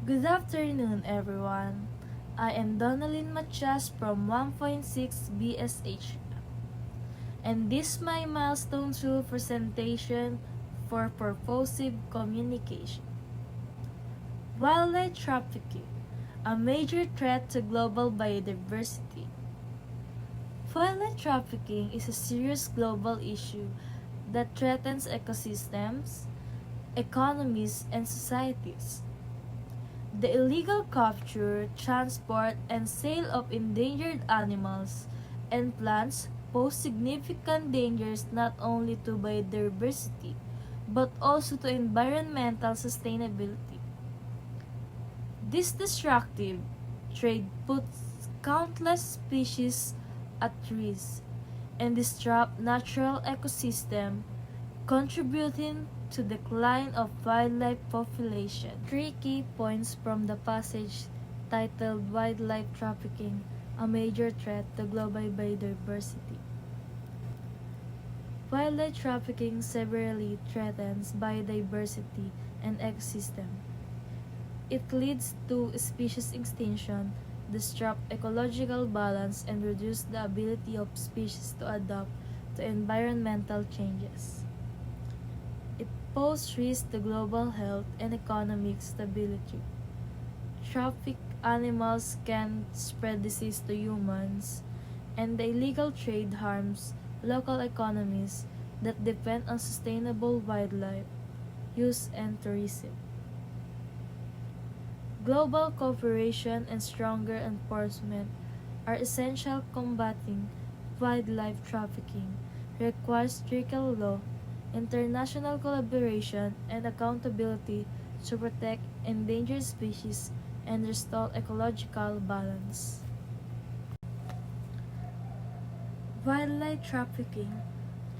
Good afternoon, everyone. I am Matias from 1.6 BSHM, and this is my milestone 2 presentation for purposive communication. Wildlife trafficking, a major threat to global biodiversity. Wildlife trafficking is a serious global issue that threatens ecosystems, economies, and societies. The illegal capture, transport, and sale of endangered animals and plants pose significant dangers not only to biodiversity but also to environmental sustainability. This destructive trade puts countless species at risk and disrupts natural ecosystem, contributing to decline of wildlife population. 3 key points from the passage titled Wildlife Trafficking, a Major Threat to Global Biodiversity. Wildlife trafficking severely threatens biodiversity and ecosystem. It leads to species extinction, disrupt ecological balance, and reduce the ability of species to adapt to environmental changes. It poses risks to global health and economic stability. Trafficked animals can spread disease to humans, and the illegal trade harms local economies that depend on sustainable wildlife use and tourism. Global cooperation and stronger enforcement are essential. Combating wildlife trafficking requires stricter law, international collaboration, and accountability to protect endangered species and restore ecological balance. Wildlife trafficking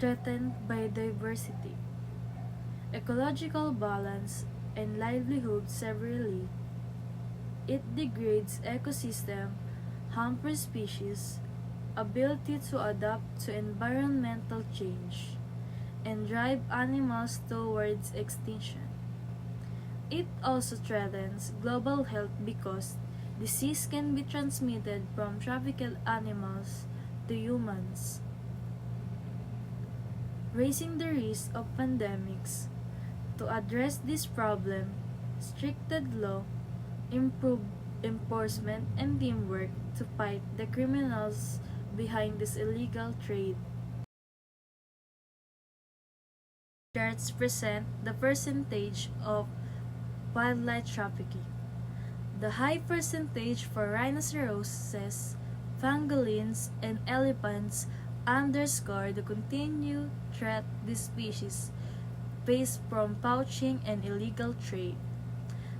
threatens biodiversity, ecological balance, and livelihood severely. It degrades ecosystem, hampers species' ability to adapt to environmental change, and drive animals towards extinction. It also threatens global health because disease can be transmitted from trafficked animals to humans, raising the risk of pandemics. To address this problem, stricter law, improved enforcement, and teamwork to fight the criminals behind this illegal trade. Charts present the percentage of wildlife trafficking. The high percentage for rhinoceroses, pangolins, and elephants underscore the continued threat these species face from poaching and illegal trade.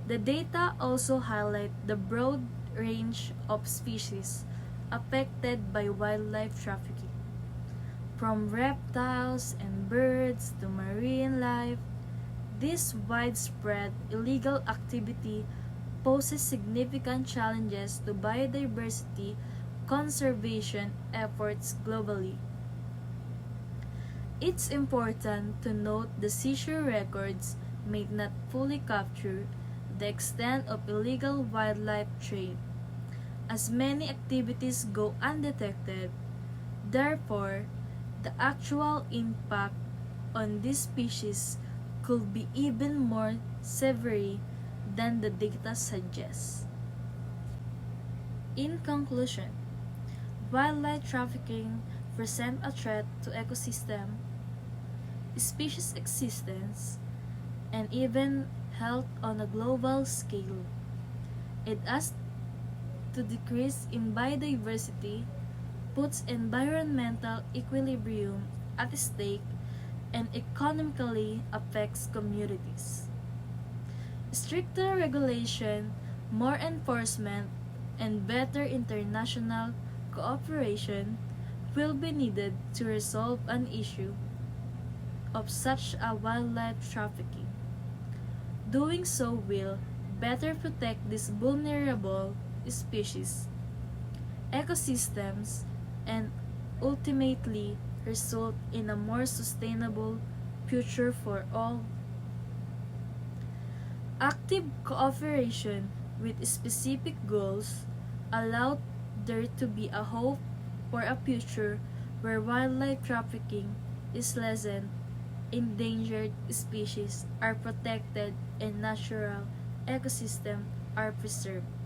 The data also highlight the broad range of species affected by wildlife trafficking, from reptiles and birds to marine life. This widespread illegal activity poses significant challenges to biodiversity conservation efforts globally. It's important to note the seizure records may not fully capture the extent of illegal wildlife trade, as many activities go undetected. Therefore, the actual impact on these species could be even more severe than the data suggests. In conclusion, wildlife trafficking presents a threat to ecosystem, species existence, and even health on a global scale. It adds to decrease in biodiversity, puts environmental equilibrium at stake, and economically affects communities. Stricter regulation, more enforcement, and better international cooperation will be needed to resolve an issue of such a wildlife trafficking. Doing so will better protect these vulnerable species, ecosystems, and ultimately result in a more sustainable future for all. Active cooperation with specific goals allowed there to be a hope for a future where wildlife trafficking is lessened, endangered species are protected, and natural ecosystems are preserved.